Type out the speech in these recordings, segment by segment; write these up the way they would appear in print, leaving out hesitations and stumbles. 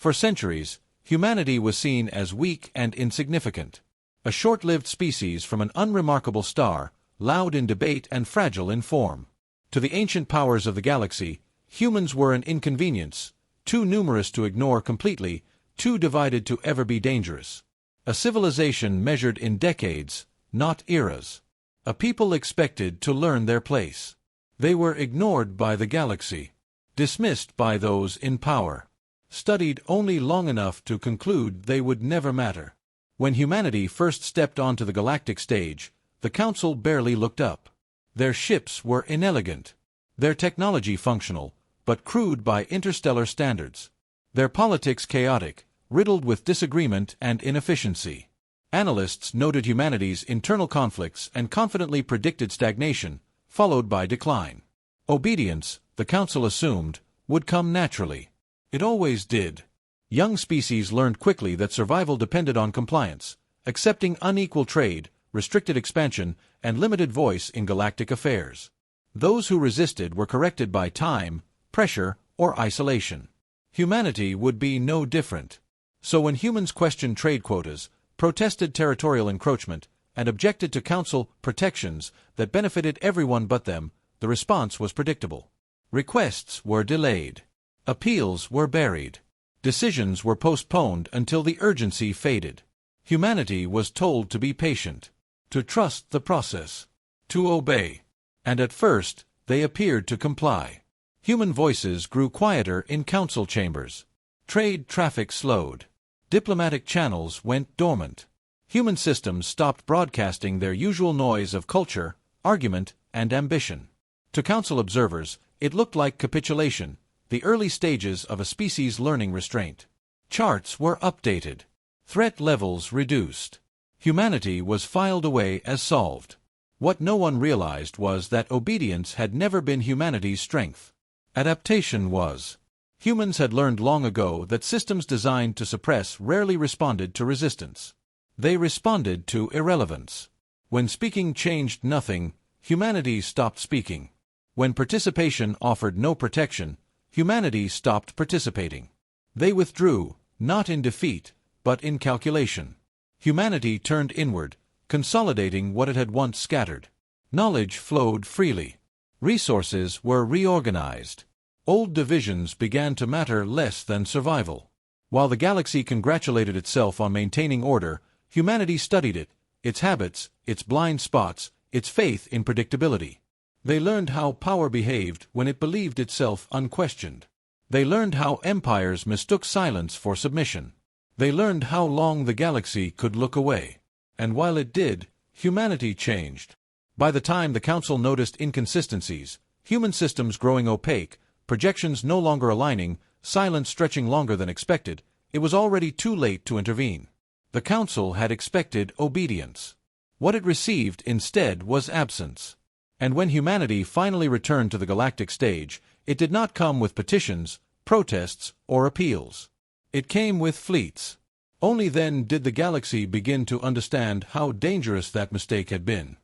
For centuries, humanity was seen as weak and insignificant. A short-lived species from an unremarkable star, loud in debate and fragile in form. To the ancient powers of the galaxy, humans were an inconvenience, too numerous to ignore completely, too divided to ever be dangerous. A civilization measured in decades, not eras. A people expected to learn their place. They were ignored by the galaxy, dismissed by those in power, studied only long enough to conclude they would never matter. When humanity first stepped onto the galactic stage, the Council barely looked up. Their ships were inelegant, their technology functional, but crude by interstellar standards. Their politics chaotic, riddled with disagreement and inefficiency. Analysts noted humanity's internal conflicts and confidently predicted stagnation, followed by decline. Obedience, the Council assumed, would come naturally. It always did. Young species learned quickly that survival depended on compliance, accepting unequal trade, restricted expansion, and limited voice in galactic affairs. Those who resisted were corrected by time, pressure, or isolation. Humanity would be no different. So when humans questioned trade quotas, protested territorial encroachment, and objected to Council protections that benefited everyone but them, the response was predictable. Requests were delayed. Appeals were buried. Decisions were postponed until the urgency faded. Humanity was told to be patient, to trust the process, to obey. And at first, they appeared to comply. Human voices grew quieter in council chambers. Trade traffic slowed. Diplomatic channels went dormant. Human systems stopped broadcasting their usual noise of culture, argument, and ambition. To council observers, it looked like capitulation, the early stages of a species learning restraint. Charts were updated. Threat levels reduced. Humanity was filed away as solved. What no one realized was that obedience had never been humanity's strength. Adaptation was. Humans had learned long ago that systems designed to suppress rarely responded to resistance. They responded to irrelevance. When speaking changed nothing, humanity stopped speaking. When participation offered no protection, humanity stopped participating. They withdrew, not in defeat, but in calculation. Humanity turned inward, consolidating what it had once scattered. Knowledge flowed freely. Resources were reorganized. Old divisions began to matter less than survival. While the galaxy congratulated itself on maintaining order, humanity studied it, its habits, its blind spots, its faith in predictability. They learned how power behaved when it believed itself unquestioned. They learned how empires mistook silence for submission. They learned how long the galaxy could look away. And while it did, humanity changed. By the time the Council noticed inconsistencies, human systems growing opaque, projections no longer aligning, silence stretching longer than expected, it was already too late to intervene. The Council had expected obedience. What it received instead was absence. And when humanity finally returned to the galactic stage, it did not come with petitions, protests, or appeals. It came with fleets. Only then did the galaxy begin to understand how dangerous that mistake had been.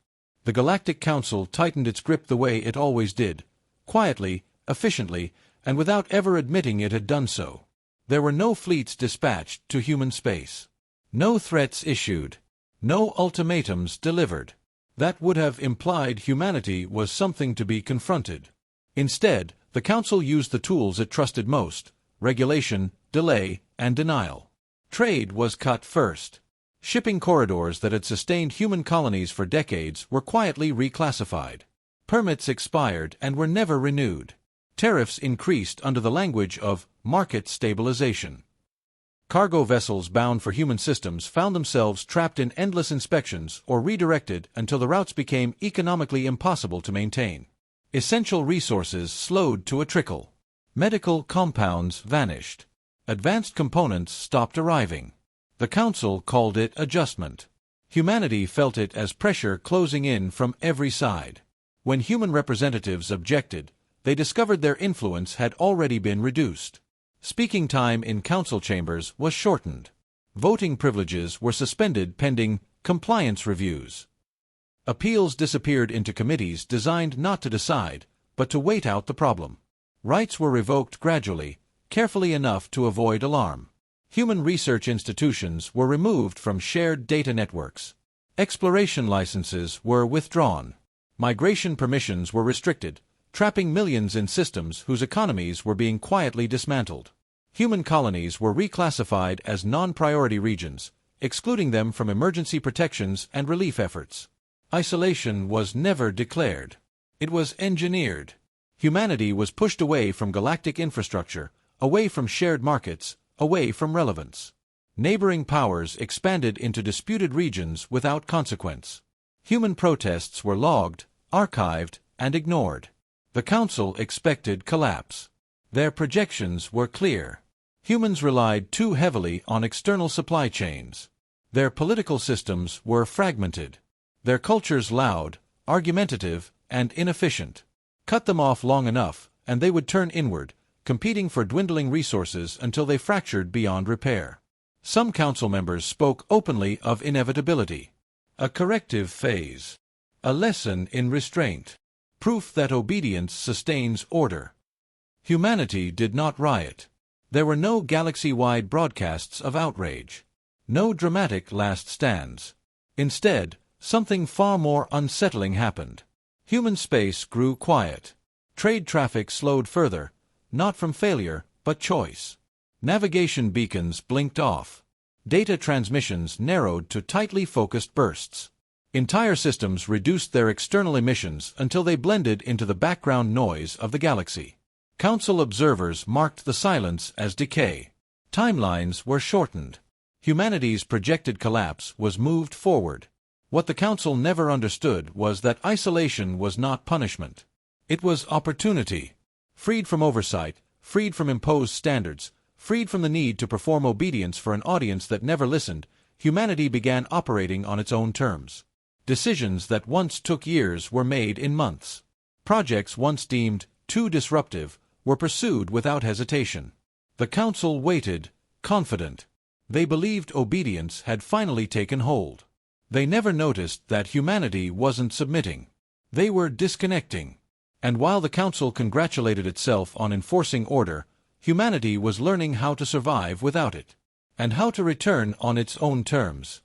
The Galactic Council tightened its grip the way it always did, quietly, efficiently, and without ever admitting it had done so. There were no fleets dispatched to human space. No threats issued. No ultimatums delivered. That would have implied humanity was something to be confronted. Instead, the Council used the tools it trusted most: regulation, delay, and denial. Trade was cut first. Shipping corridors that had sustained human colonies for decades were quietly reclassified. Permits expired and were never renewed. Tariffs increased under the language of market stabilization. Cargo vessels bound for human systems found themselves trapped in endless inspections or redirected until the routes became economically impossible to maintain. Essential resources slowed to a trickle. Medical compounds vanished. Advanced components stopped arriving. The Council called it adjustment. Humanity felt it as pressure closing in from every side. When human representatives objected, they discovered their influence had already been reduced. Speaking time in council chambers was shortened. Voting privileges were suspended pending compliance reviews. Appeals disappeared into committees designed not to decide, but to wait out the problem. Rights were revoked gradually, carefully enough to avoid alarm. Human research institutions were removed from shared data networks. Exploration licenses were withdrawn. Migration permissions were restricted, trapping millions in systems whose economies were being quietly dismantled. Human colonies were reclassified as non-priority regions, excluding them from emergency protections and relief efforts. Isolation was never declared. It was engineered. Humanity was pushed away from galactic infrastructure, away from shared markets, away from relevance. Neighboring powers expanded into disputed regions without consequence. Human protests were logged, archived, and ignored. The Council expected collapse. Their projections were clear. Humans relied too heavily on external supply chains. Their political systems were fragmented. Their cultures loud, argumentative, and inefficient. Cut them off long enough, and they would turn inward, competing for dwindling resources until they fractured beyond repair. Some council members spoke openly of inevitability. A corrective phase. A lesson in restraint. Proof that obedience sustains order. Humanity did not riot. There were no galaxy-wide broadcasts of outrage. No dramatic last stands. Instead, something far more unsettling happened. Human space grew quiet. Trade traffic slowed further, not from failure, but choice. Navigation beacons blinked off. Data transmissions narrowed to tightly focused bursts. Entire systems reduced their external emissions until they blended into the background noise of the galaxy. Council observers marked the silence as decay. Timelines were shortened. Humanity's projected collapse was moved forward. What the Council never understood was that isolation was not punishment. It was opportunity. Freed from oversight, freed from imposed standards, freed from the need to perform obedience for an audience that never listened, humanity began operating on its own terms. Decisions that once took years were made in months. Projects once deemed too disruptive were pursued without hesitation. The Council waited, confident. They believed obedience had finally taken hold. They never noticed that humanity wasn't submitting. They were disconnecting. And while the Council congratulated itself on enforcing order, humanity was learning how to survive without it, and how to return on its own terms.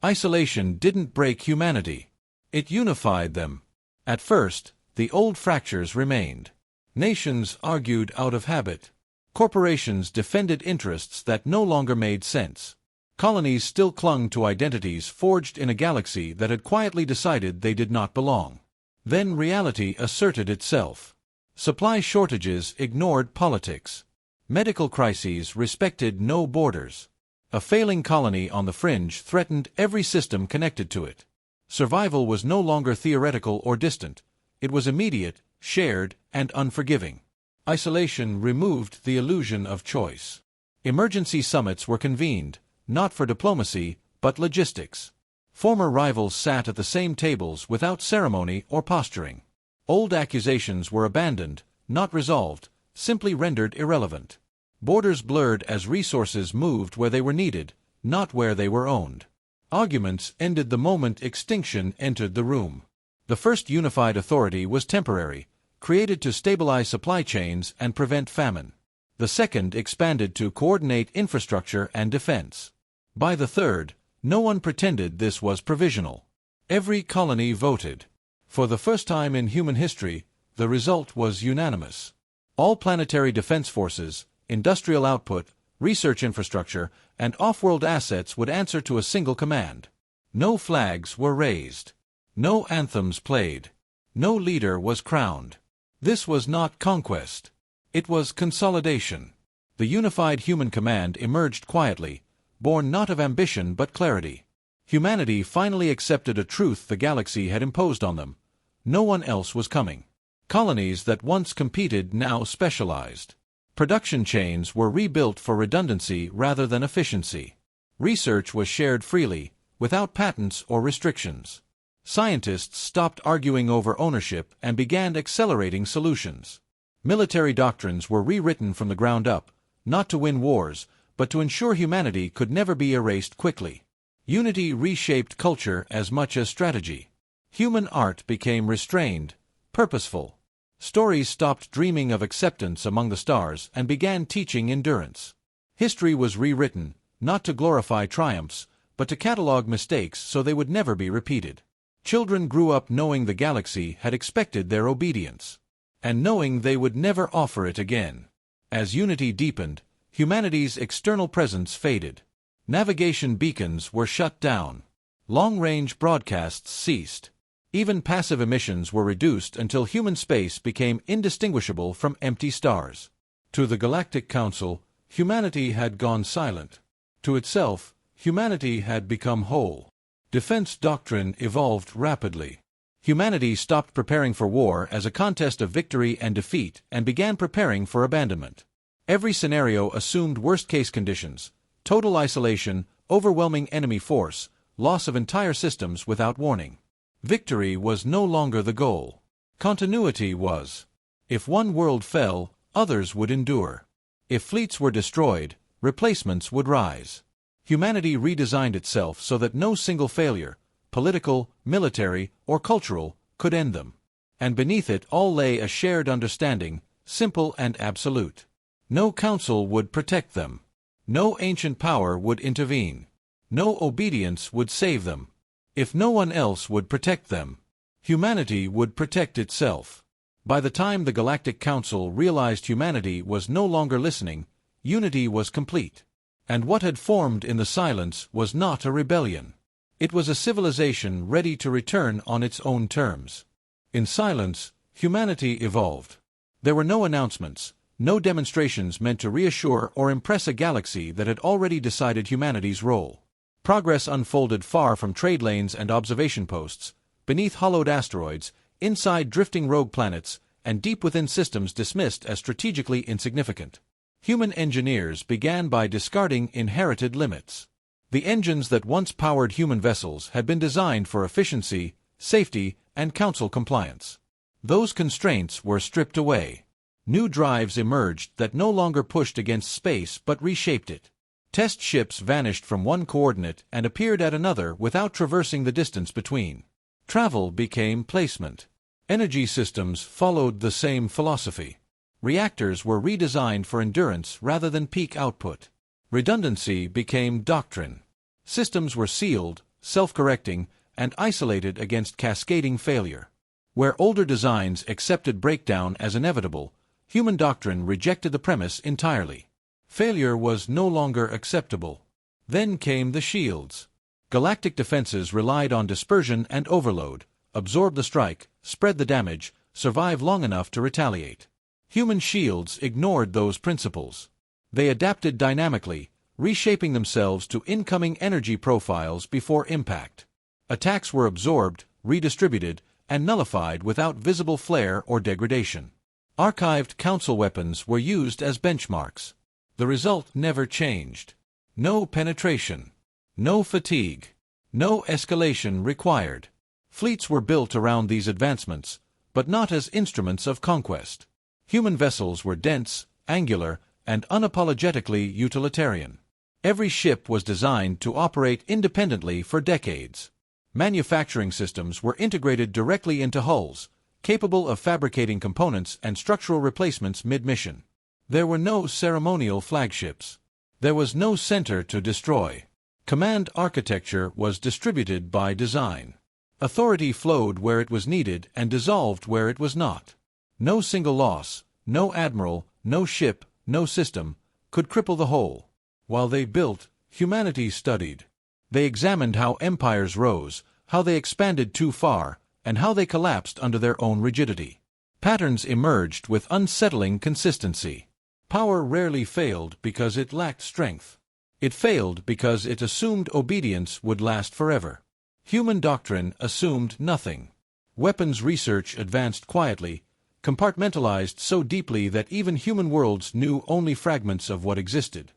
Isolation didn't break humanity. It unified them. At first, the old fractures remained. Nations argued out of habit. Corporations defended interests that no longer made sense. Colonies still clung to identities forged in a galaxy that had quietly decided they did not belong. Then reality asserted itself. Supply shortages ignored politics. Medical crises respected no borders. A failing colony on the fringe threatened every system connected to it. Survival was no longer theoretical or distant. It was immediate, shared, and unforgiving. Isolation removed the illusion of choice. Emergency summits were convened, not for diplomacy, but logistics. Former rivals sat at the same tables without ceremony or posturing. Old accusations were abandoned, not resolved, simply rendered irrelevant. Borders blurred as resources moved where they were needed, not where they were owned. Arguments ended the moment extinction entered the room. The first unified authority was temporary, created to stabilize supply chains and prevent famine. The second expanded to coordinate infrastructure and defense. By the third, no one pretended this was provisional. Every colony voted. For the first time in human history, the result was unanimous. All planetary defense forces, industrial output, research infrastructure, and off-world assets would answer to a single command. No flags were raised. No anthems played. No leader was crowned. This was not conquest. It was consolidation. The unified human command emerged quietly, born not of ambition but clarity. Humanity finally accepted a truth the galaxy had imposed on them. No one else was coming. Colonies that once competed now specialized. Production chains were rebuilt for redundancy rather than efficiency. Research was shared freely, without patents or restrictions. Scientists stopped arguing over ownership and began accelerating solutions. Military doctrines were rewritten from the ground up, not to win wars, but to ensure humanity could never be erased quickly. Unity reshaped culture as much as strategy. Human art became restrained, purposeful. Stories stopped dreaming of acceptance among the stars and began teaching endurance. History was rewritten, not to glorify triumphs, but to catalog mistakes so they would never be repeated. Children grew up knowing the galaxy had expected their obedience, and knowing they would never offer it again. As unity deepened, humanity's external presence faded. Navigation beacons were shut down. Long-range broadcasts ceased. Even passive emissions were reduced until human space became indistinguishable from empty stars. To the Galactic Council, humanity had gone silent. To itself, humanity had become whole. Defense doctrine evolved rapidly. Humanity stopped preparing for war as a contest of victory and defeat and began preparing for abandonment. Every scenario assumed worst-case conditions: total isolation, overwhelming enemy force, loss of entire systems without warning. Victory was no longer the goal. Continuity was. If one world fell, others would endure. If fleets were destroyed, replacements would rise. Humanity redesigned itself so that no single failure, political, military, or cultural, could end them. And beneath it all lay a shared understanding, simple and absolute. No council would protect them. No ancient power would intervene. No obedience would save them. If no one else would protect them, humanity would protect itself. By the time the Galactic Council realized humanity was no longer listening, unity was complete. And what had formed in the silence was not a rebellion. It was a civilization ready to return on its own terms. In silence, humanity evolved. There were no announcements, no demonstrations meant to reassure or impress a galaxy that had already decided humanity's role. Progress unfolded far from trade lanes and observation posts, beneath hollowed asteroids, inside drifting rogue planets, and deep within systems dismissed as strategically insignificant. Human engineers began by discarding inherited limits. The engines that once powered human vessels had been designed for efficiency, safety, and council compliance. Those constraints were stripped away. New drives emerged that no longer pushed against space but reshaped it. Test ships vanished from one coordinate and appeared at another without traversing the distance between. Travel became placement. Energy systems followed the same philosophy. Reactors were redesigned for endurance rather than peak output. Redundancy became doctrine. Systems were sealed, self-correcting, and isolated against cascading failure. Where older designs accepted breakdown as inevitable, human doctrine rejected the premise entirely. Failure was no longer acceptable. Then came the shields. Galactic defenses relied on dispersion and overload, absorb the strike, spread the damage, survive long enough to retaliate. Human shields ignored those principles. They adapted dynamically, reshaping themselves to incoming energy profiles before impact. Attacks were absorbed, redistributed, and nullified without visible flare or degradation. Archived council weapons were used as benchmarks. The result never changed. No penetration. No fatigue. No escalation required. Fleets were built around these advancements, but not as instruments of conquest. Human vessels were dense, angular, and unapologetically utilitarian. Every ship was designed to operate independently for decades. Manufacturing systems were integrated directly into hulls, capable of fabricating components and structural replacements mid-mission. There were no ceremonial flagships. There was no center to destroy. Command architecture was distributed by design. Authority flowed where it was needed and dissolved where it was not. No single loss, no admiral, no ship, no system, could cripple the whole. While they built, humanity studied. They examined how empires rose, how they expanded too far, and how they collapsed under their own rigidity. Patterns emerged with unsettling consistency. Power rarely failed because it lacked strength. It failed because it assumed obedience would last forever. Human doctrine assumed nothing. Weapons research advanced quietly, compartmentalized so deeply that even human worlds knew only fragments of what existed.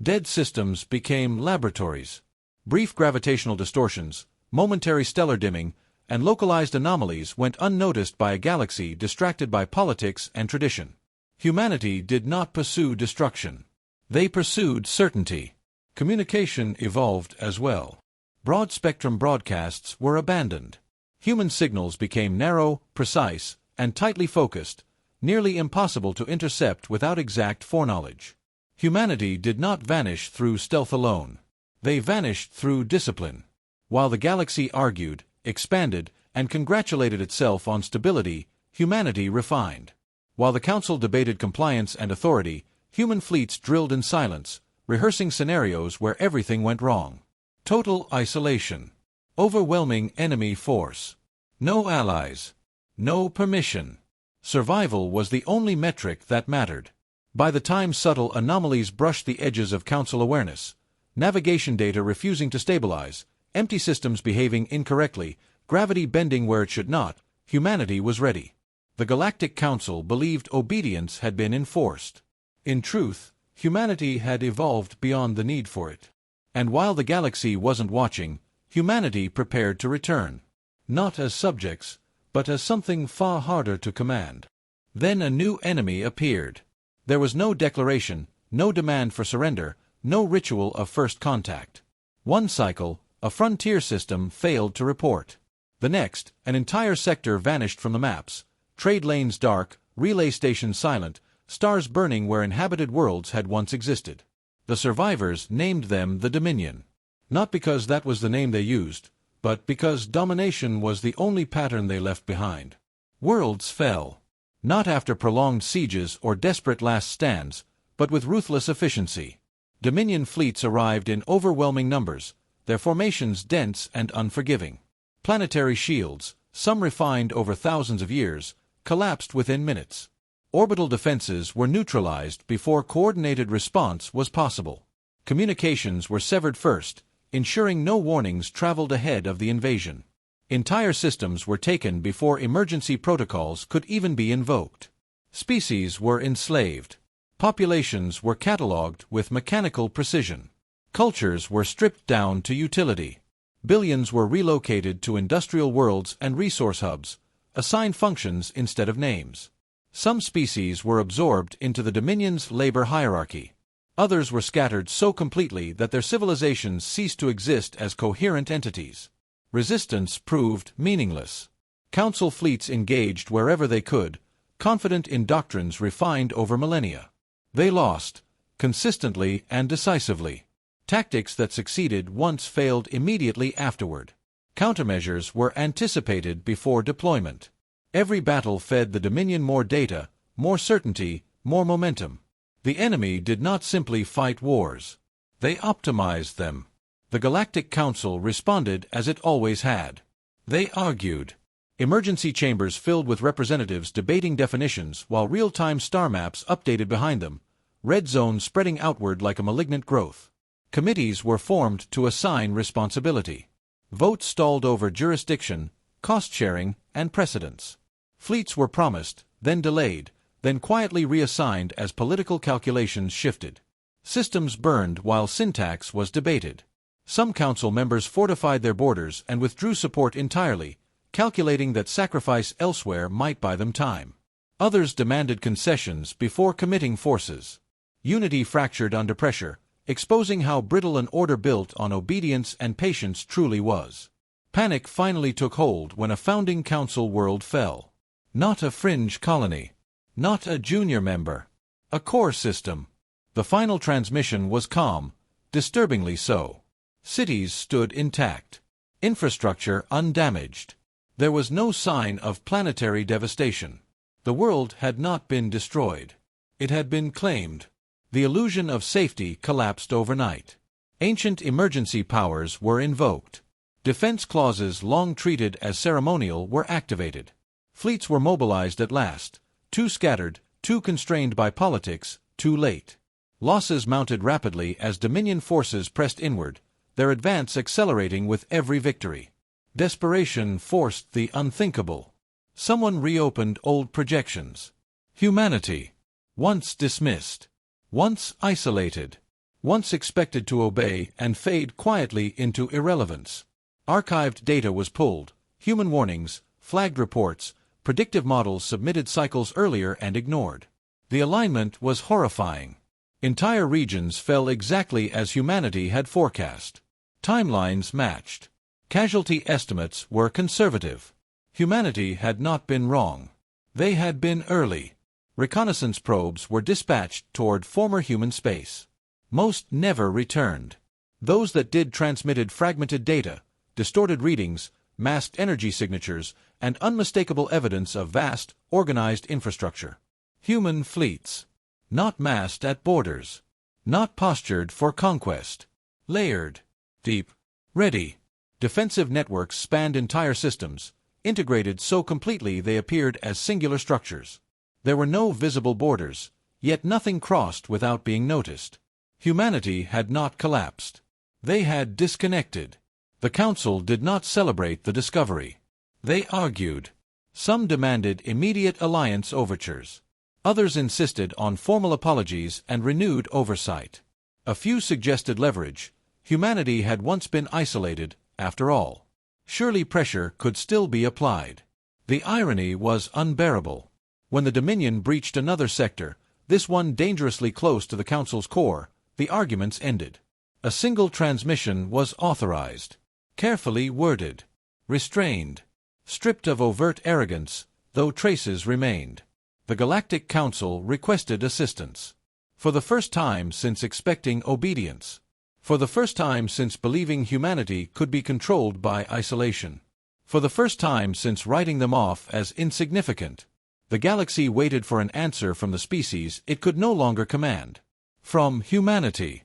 Dead systems became laboratories. Brief gravitational distortions, momentary stellar dimming, and localized anomalies went unnoticed by a galaxy distracted by politics and tradition. Humanity did not pursue destruction. They pursued certainty. Communication evolved as well. Broad-spectrum broadcasts were abandoned. Human signals became narrow, precise, and tightly focused, nearly impossible to intercept without exact foreknowledge. Humanity did not vanish through stealth alone. They vanished through discipline. While the galaxy argued, expanded, and congratulated itself on stability, humanity refined. While the Council debated compliance and authority, human fleets drilled in silence, rehearsing scenarios where everything went wrong. Total isolation. Overwhelming enemy force. No allies. No permission. Survival was the only metric that mattered. By the time subtle anomalies brushed the edges of Council awareness, navigation data refusing to stabilize, empty systems behaving incorrectly, gravity bending where it should not, humanity was ready. The Galactic Council believed obedience had been enforced. In truth, humanity had evolved beyond the need for it. And while the galaxy wasn't watching, humanity prepared to return. Not as subjects, but as something far harder to command. Then a new enemy appeared. There was no declaration, no demand for surrender, no ritual of first contact. One cycle, a frontier system, failed to report. The next, an entire sector vanished from the maps, trade lanes dark, relay stations silent, stars burning where inhabited worlds had once existed. The survivors named them the Dominion. Not because that was the name they used, but because domination was the only pattern they left behind. Worlds fell. Not after prolonged sieges or desperate last stands, but with ruthless efficiency. Dominion fleets arrived in overwhelming numbers, their formations dense and unforgiving. Planetary shields, some refined over thousands of years, collapsed within minutes. Orbital defenses were neutralized before coordinated response was possible. Communications were severed first, ensuring no warnings traveled ahead of the invasion. Entire systems were taken before emergency protocols could even be invoked. Species were enslaved. Populations were catalogued with mechanical precision. Cultures were stripped down to utility. Billions were relocated to industrial worlds and resource hubs, assigned functions instead of names. Some species were absorbed into the Dominion's labor hierarchy. Others were scattered so completely that their civilizations ceased to exist as coherent entities. Resistance proved meaningless. Council fleets engaged wherever they could, confident in doctrines refined over millennia. They lost, consistently and decisively. Tactics that succeeded once failed immediately afterward. Countermeasures were anticipated before deployment. Every battle fed the Dominion more data, more certainty, more momentum. The enemy did not simply fight wars. They optimized them. The Galactic Council responded as it always had. They argued. Emergency chambers filled with representatives debating definitions while real-time star maps updated behind them, red zones spreading outward like a malignant growth. Committees were formed to assign responsibility. Votes stalled over jurisdiction, cost-sharing, and precedence. Fleets were promised, then delayed, then quietly reassigned as political calculations shifted. Systems burned while syntax was debated. Some council members fortified their borders and withdrew support entirely, calculating that sacrifice elsewhere might buy them time. Others demanded concessions before committing forces. Unity fractured under pressure, exposing how brittle an order built on obedience and patience truly was. Panic finally took hold when a founding council world fell. Not a fringe colony. Not a junior member. A core system. The final transmission was calm, disturbingly so. Cities stood intact. Infrastructure undamaged. There was no sign of planetary devastation. The world had not been destroyed. It had been claimed. The illusion of safety collapsed overnight. Ancient emergency powers were invoked. Defense clauses long treated as ceremonial were activated. Fleets were mobilized at last, too scattered, too constrained by politics, too late. Losses mounted rapidly as Dominion forces pressed inward, their advance accelerating with every victory. Desperation forced the unthinkable. Someone reopened old projections. Humanity, once dismissed, once isolated, once expected to obey and fade quietly into irrelevance. Archived data was pulled, human warnings, flagged reports, predictive models submitted cycles earlier and ignored. The alignment was horrifying. Entire regions fell exactly as humanity had forecast. Timelines matched. Casualty estimates were conservative. Humanity had not been wrong. They had been early. Reconnaissance probes were dispatched toward former human space. Most never returned. Those that did transmitted fragmented data, distorted readings, masked energy signatures, and unmistakable evidence of vast, organized infrastructure. Human fleets. Not massed at borders. Not postured for conquest. Layered. Deep. Ready. Defensive networks spanned entire systems, integrated so completely they appeared as singular structures. There were no visible borders, yet nothing crossed without being noticed. Humanity had not collapsed. They had disconnected. The Council did not celebrate the discovery. They argued. Some demanded immediate alliance overtures. Others insisted on formal apologies and renewed oversight. A few suggested leverage. Humanity had once been isolated, after all. Surely pressure could still be applied. The irony was unbearable. When the Dominion breached another sector, this one dangerously close to the Council's core, the arguments ended. A single transmission was authorized. Carefully worded. Restrained. Stripped of overt arrogance, though traces remained. The Galactic Council requested assistance. For the first time since expecting obedience. For the first time since believing humanity could be controlled by isolation. For the first time since writing them off as insignificant. The galaxy waited for an answer from the species it could no longer command. From humanity.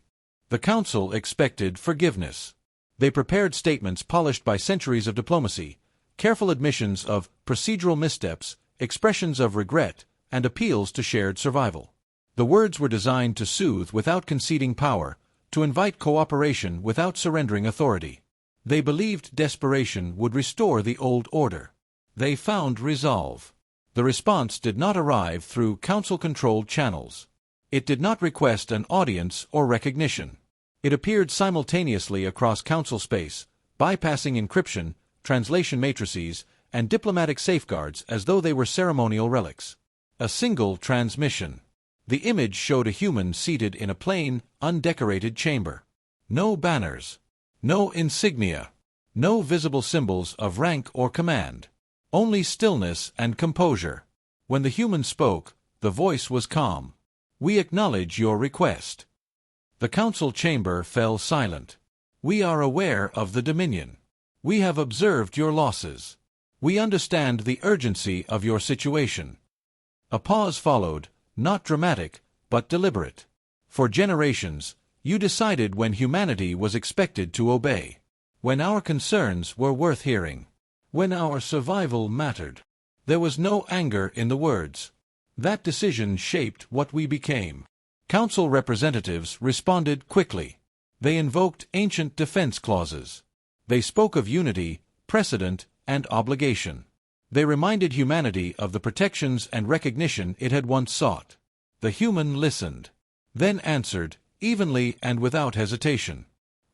The Council expected forgiveness. They prepared statements polished by centuries of diplomacy, careful admissions of procedural missteps, expressions of regret, and appeals to shared survival. The words were designed to soothe without conceding power, to invite cooperation without surrendering authority. They believed desperation would restore the old order. They found resolve. The response did not arrive through Council-controlled channels. It did not request an audience or recognition. It appeared simultaneously across Council space, bypassing encryption, translation matrices, and diplomatic safeguards as though they were ceremonial relics. A single transmission. The image showed a human seated in a plain, undecorated chamber. No banners. No insignia. No visible symbols of rank or command. Only stillness and composure. When the human spoke, the voice was calm. "We acknowledge your request." The Council chamber fell silent. "We are aware of the Dominion. We have observed your losses. We understand the urgency of your situation." A pause followed, not dramatic, but deliberate. For generations, you decided when humanity was expected to obey. When our concerns were worth hearing. When our survival mattered. There was no anger in the words. That decision shaped what we became. Council representatives responded quickly. They invoked ancient defense clauses. They spoke of unity, precedent, and obligation. They reminded humanity of the protections and recognition it had once sought. The human listened. Then answered, evenly and without hesitation.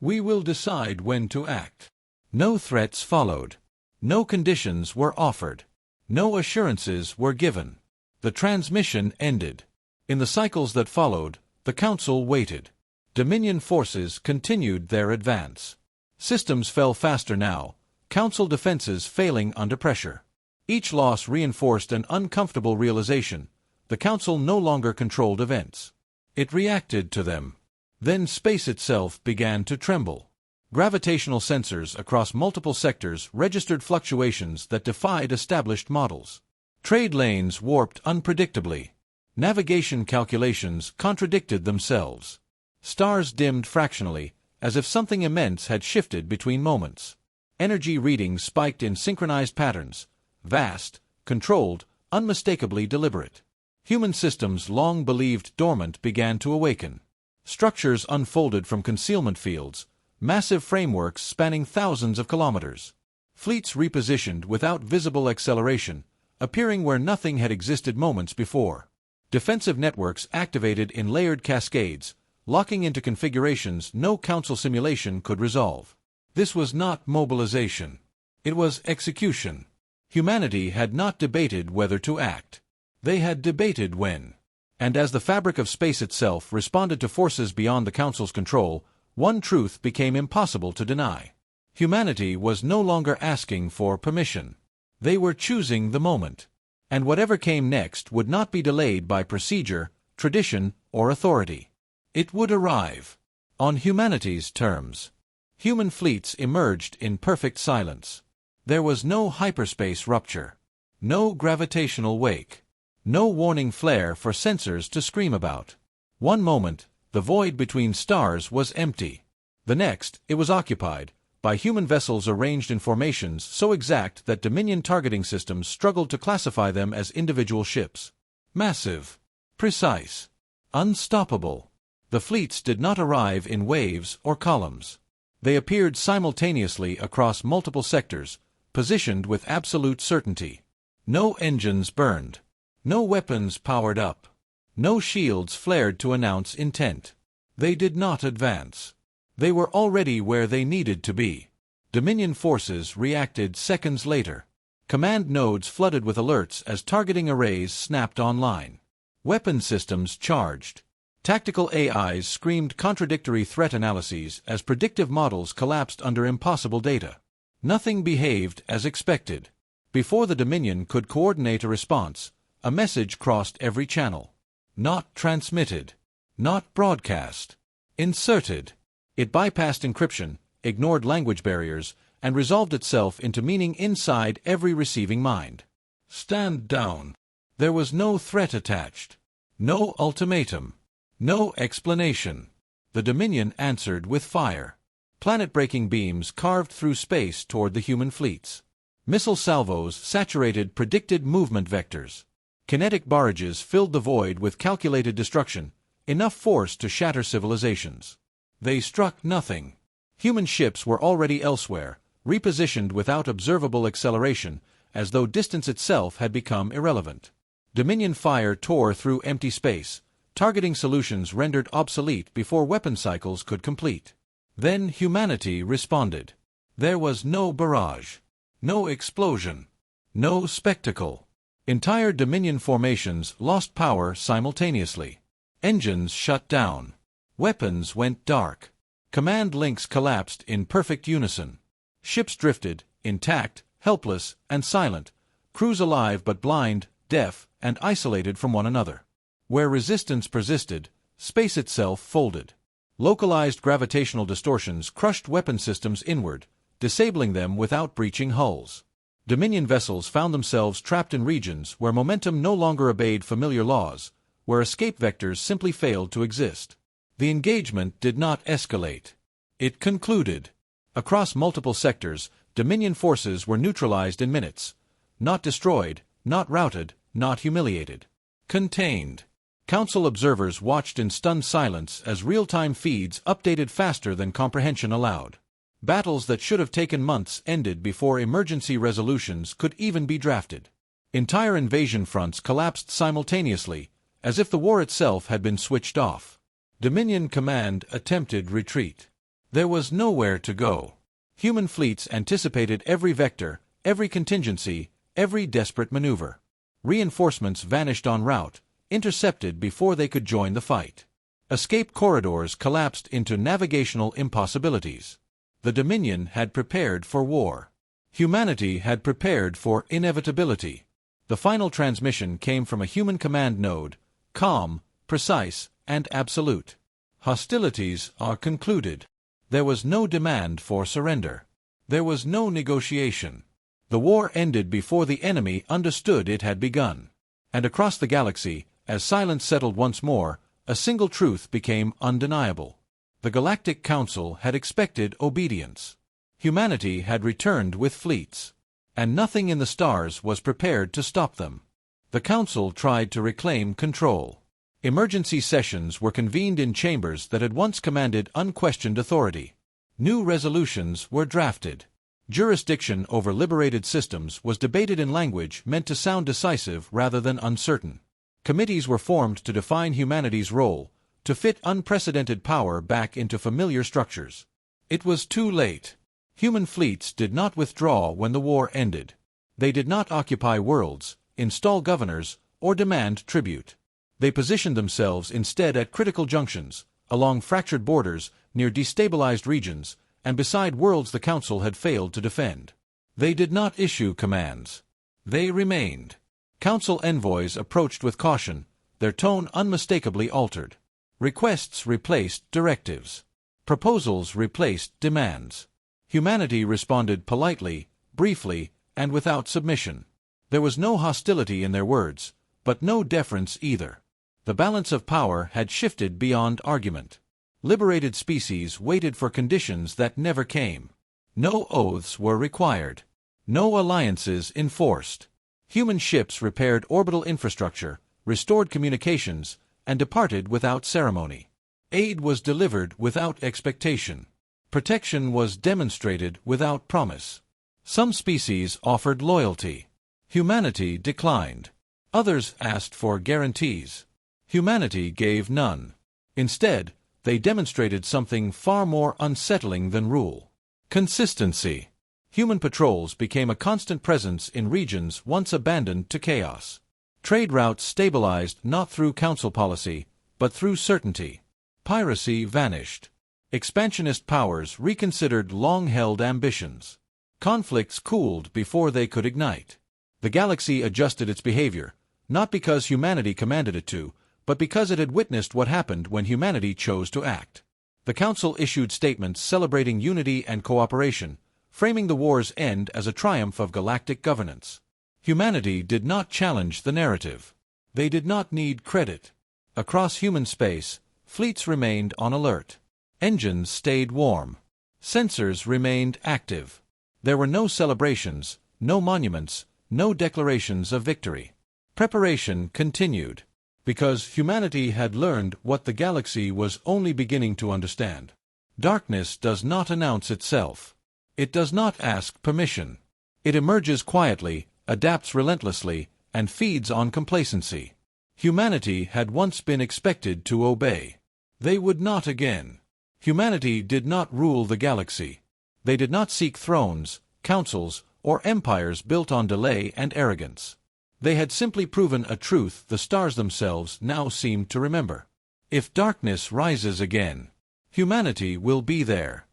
"We will decide when to act." No threats followed. No conditions were offered. No assurances were given. The transmission ended. In the cycles that followed, the Council waited. Dominion forces continued their advance. Systems fell faster now, Council defenses failing under pressure. Each loss reinforced an uncomfortable realization. The Council no longer controlled events. It reacted to them. Then space itself began to tremble. Gravitational sensors across multiple sectors registered fluctuations that defied established models. Trade lanes warped unpredictably. Navigation calculations contradicted themselves. Stars dimmed fractionally, as if something immense had shifted between moments. Energy readings spiked in synchronized patterns, vast, controlled, unmistakably deliberate. Human systems long believed dormant began to awaken. Structures unfolded from concealment fields, massive frameworks spanning thousands of kilometers. Fleets repositioned without visible acceleration, appearing where nothing had existed moments before. Defensive networks activated in layered cascades, locking into configurations no Council simulation could resolve. This was not mobilization. It was execution. Humanity had not debated whether to act. They had debated when. And as the fabric of space itself responded to forces beyond the Council's control, one truth became impossible to deny. Humanity was no longer asking for permission. They were choosing the moment. And whatever came next would not be delayed by procedure, tradition, or authority. It would arrive on humanity's terms. Human fleets emerged in perfect silence. There was no hyperspace rupture, no gravitational wake, no warning flare for sensors to scream about. One moment, the void between stars was empty. The next, it was occupied by human vessels arranged in formations so exact that Dominion targeting systems struggled to classify them as individual ships. Massive, precise, unstoppable. The fleets did not arrive in waves or columns. They appeared simultaneously across multiple sectors, positioned with absolute certainty. No engines burned. No weapons powered up. No shields flared to announce intent. They did not advance. They were already where they needed to be. Dominion forces reacted seconds later. Command nodes flooded with alerts as targeting arrays snapped online. Weapon systems charged. Tactical AIs screamed contradictory threat analyses as predictive models collapsed under impossible data. Nothing behaved as expected. Before the Dominion could coordinate a response, a message crossed every channel. Not transmitted. Not broadcast. Inserted. It bypassed encryption, ignored language barriers, and resolved itself into meaning inside every receiving mind. Stand down. There was no threat attached. No ultimatum. No explanation. The Dominion answered with fire. Planet-breaking beams carved through space toward the human fleets. Missile salvos saturated predicted movement vectors. Kinetic barrages filled the void with calculated destruction, enough force to shatter civilizations. They struck nothing. Human ships were already elsewhere, repositioned without observable acceleration, as though distance itself had become irrelevant. Dominion fire tore through empty space, targeting solutions rendered obsolete before weapon cycles could complete. Then humanity responded. There was no barrage, no explosion, no spectacle. Entire Dominion formations lost power simultaneously. Engines shut down. Weapons went dark. Command links collapsed in perfect unison. Ships drifted, intact, helpless, and silent, crews alive but blind, deaf, and isolated from one another. Where resistance persisted, space itself folded. Localized gravitational distortions crushed weapon systems inward, disabling them without breaching hulls. Dominion vessels found themselves trapped in regions where momentum no longer obeyed familiar laws, where escape vectors simply failed to exist. The engagement did not escalate. It concluded. Across multiple sectors, Dominion forces were neutralized in minutes. Not destroyed, not routed, not humiliated. Contained. Council observers watched in stunned silence as real-time feeds updated faster than comprehension allowed. Battles that should have taken months ended before emergency resolutions could even be drafted. Entire invasion fronts collapsed simultaneously, as if the war itself had been switched off. Dominion command attempted retreat. There was nowhere to go. Human fleets anticipated every vector, every contingency, every desperate maneuver. Reinforcements vanished en route, intercepted before they could join the fight. Escape corridors collapsed into navigational impossibilities. The Dominion had prepared for war. Humanity had prepared for inevitability. The final transmission came from a human command node, calm, precise, and absolute. Hostilities are concluded. There was no demand for surrender. There was no negotiation. The war ended before the enemy understood it had begun. And across the galaxy, as silence settled once more, a single truth became undeniable. The Galactic Council had expected obedience. Humanity had returned with fleets. And nothing in the stars was prepared to stop them. The Council tried to reclaim control. Emergency sessions were convened in chambers that had once commanded unquestioned authority. New resolutions were drafted. Jurisdiction over liberated systems was debated in language meant to sound decisive rather than uncertain. Committees were formed to define humanity's role, to fit unprecedented power back into familiar structures. It was too late. Human fleets did not withdraw when the war ended. They did not occupy worlds, install governors, or demand tribute. They positioned themselves instead at critical junctions, along fractured borders, near destabilized regions, and beside worlds the Council had failed to defend. They did not issue commands. They remained. Council envoys approached with caution, their tone unmistakably altered. Requests replaced directives. Proposals replaced demands. Humanity responded politely, briefly, and without submission. There was no hostility in their words, but no deference either. The balance of power had shifted beyond argument. Liberated species waited for conditions that never came. No oaths were required. No alliances enforced. Human ships repaired orbital infrastructure, restored communications, and departed without ceremony. Aid was delivered without expectation. Protection was demonstrated without promise. Some species offered loyalty. Humanity declined. Others asked for guarantees. Humanity gave none. Instead, they demonstrated something far more unsettling than rule. Consistency. Human patrols became a constant presence in regions once abandoned to chaos. Trade routes stabilized not through council policy, but through certainty. Piracy vanished. Expansionist powers reconsidered long-held ambitions. Conflicts cooled before they could ignite. The galaxy adjusted its behavior, not because humanity commanded it to, but because it had witnessed what happened when humanity chose to act. The Council issued statements celebrating unity and cooperation, framing the war's end as a triumph of galactic governance. Humanity did not challenge the narrative. They did not need credit. Across human space, fleets remained on alert. Engines stayed warm. Sensors remained active. There were no celebrations, no monuments, no declarations of victory. Preparation continued, because humanity had learned what the galaxy was only beginning to understand. Darkness does not announce itself. It does not ask permission. It emerges quietly, adapts relentlessly, and feeds on complacency. Humanity had once been expected to obey. They would not again. Humanity did not rule the galaxy. They did not seek thrones, councils, or empires built on delay and arrogance. They had simply proven a truth the stars themselves now seemed to remember. If darkness rises again, humanity will be there.